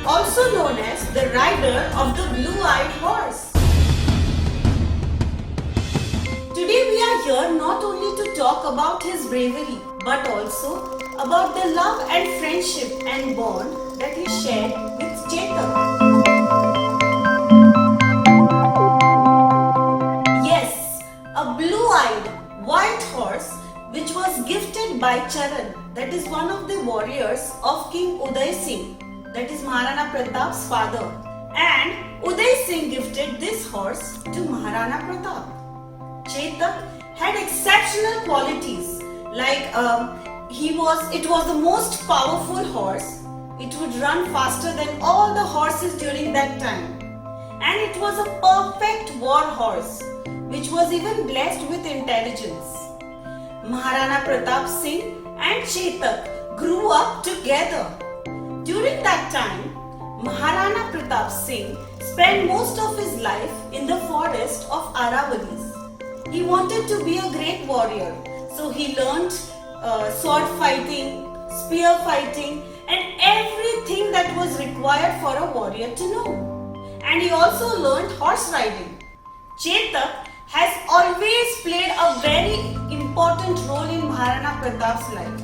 also known as the rider of the blue-eyed horse. Today we are here not only to talk about his bravery, but also about the love and friendship and bond that he shared with Chetak. Yes, a blue-eyed white horse which was gifted by Charan, that is one of the warriors of King Uday Singh, that is Maharana Pratap's father. And Uday Singh gifted this horse to Maharana Pratap. Chetak had exceptional qualities like it was the most powerful horse. It would run faster than all the horses during that time. And it was a perfect war horse which was even blessed with intelligence. Maharana Pratap Singh and Chetak grew up together. During that time, Maharana Pratap Singh spent most of his life in the forest of Aravallis. He wanted to be a great warrior, so he learnt sword fighting, spear fighting, and everything that was required for a warrior to know. And he also learnt horse riding. Chetak has always played a very important role in Maharana Pratap's life.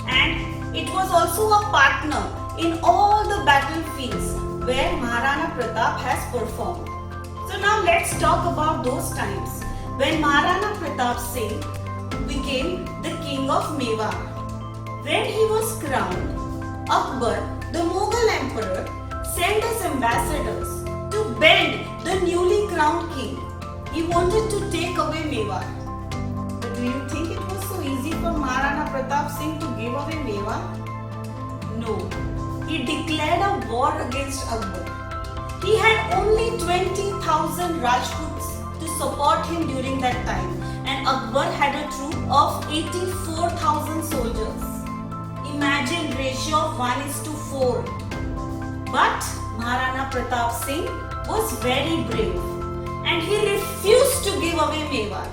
And it was also a partner in all the battlefields where Maharana Pratap has performed. So now let's talk about those times when Maharana Pratap Singh became the king of Mewar. When he was crowned, Akbar, the Mughal emperor, sent his ambassadors to bend the newly crowned king. He wanted to take away Mewar. But do you think it was so easy for Maharana Pratap Singh to give away Mewar? No. He declared a war against Akbar. He had only 20,000 Rajputs to support him during that time, and Akbar had a troop of 84,000 soldiers. Imagine ratio of 1:4. But Maharana Pratap Singh was very brave and he refused to give away Mewar.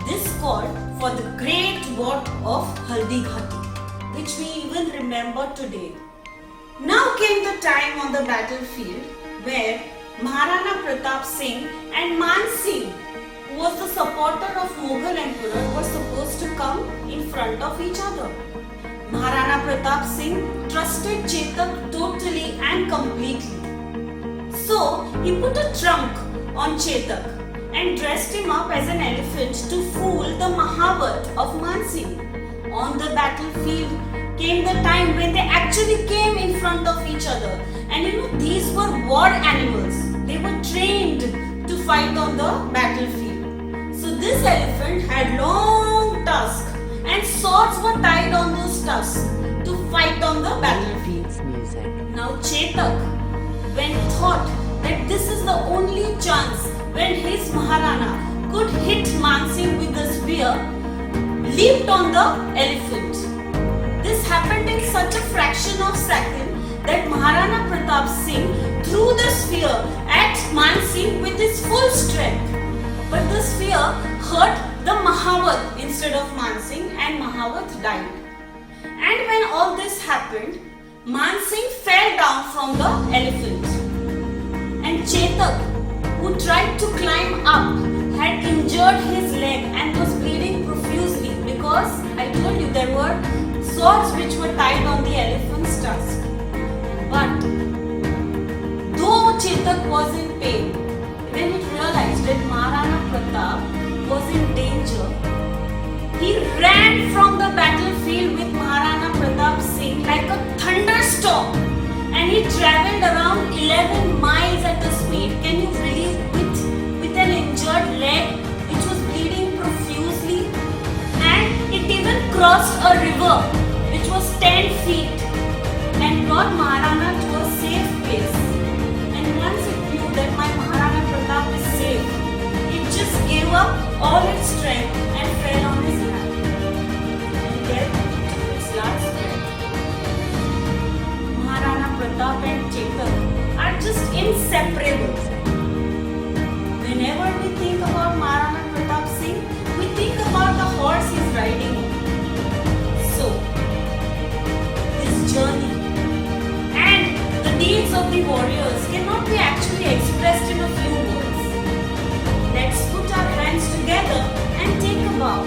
This called for the great war of Haldi Ghati, which we even remember today. Now came the time on the battlefield where Maharana Pratap Singh and Man Singh, who was the supporter of Mughal emperor, were supposed to come in front of each other. Maharana Pratap Singh trusted Chetak totally and completely. So he put a trunk on Chetak and dressed him up as an elephant to fool the Mahabhat of Man Singh. On the battlefield came the time when they actually came in front of each other. And these were war animals. They were trained to fight on the battlefield. So this elephant had long tusks and swords were tied on those tusks to fight on the battlefield. Now Chetak, when thought that this is the only chance when his Maharana could hit Man Singh with the spear, leaped on the elephant. This happened in such a fraction of a second that Maharana Pratap Singh threw the spear at Man Singh with his full strength. But the spear hurt the Mahabhat instead of Man Singh, and Mahabhat died. And when all this happened, Man Singh fell down from the elephant. And Chetak, who tried to climb up, had injured his leg and was bleeding profusely because I told you there were swords which were tied on the elephant's tusk. But though Chetak was in pain, when he realized that Maharana Pratap was in danger, he ran from the battlefield with Maharana Pratap Singh like a thunderstorm, and he travelled around 11 miles at a speed. Can you believe, with an injured leg which was bleeding profusely? And it even crossed a river which was 10 feet and brought Maharana to a safe place. And once it knew that my Maharana Pratap is safe, it just gave up all its strength and fell on his lap. And there it took its last breath. Maharana Pratap and Chetak are just inseparable. Whenever we think about Maharana Pratap Singh, we think about the horse he's riding on. So, this journey and the deeds of warriors cannot be actually expressed in a few words. Let's put our hands together and take a bow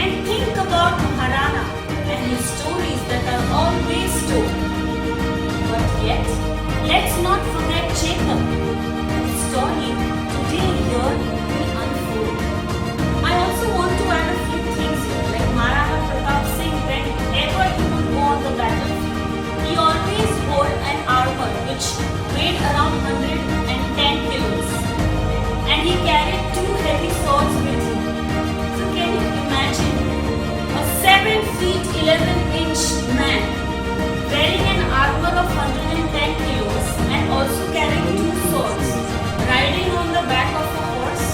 and think about Maharana and his stories that are always told. But yet, let's not forget Chetak. His story today here will unfold. I also want to add a few things here, like Maharana Pratap Singh, whenever he would go on the battlefield, he always wore an armor which weighed around 110 kilos, and he carried two heavy swords with him. So can you imagine a 7 feet 11-inch man wearing an armor of 110 kilos and also carrying two swords, riding on the back of a horse?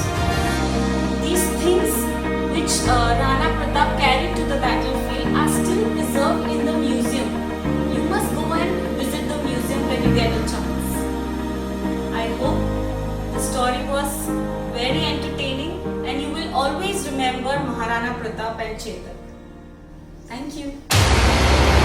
These things which Rana Pratap carried to the battlefield are still preserved in the museum. You must go and visit the museum when you get a chance. I hope the story was very entertaining and you will always remember Maharana Pratap and Chetak. Thank you.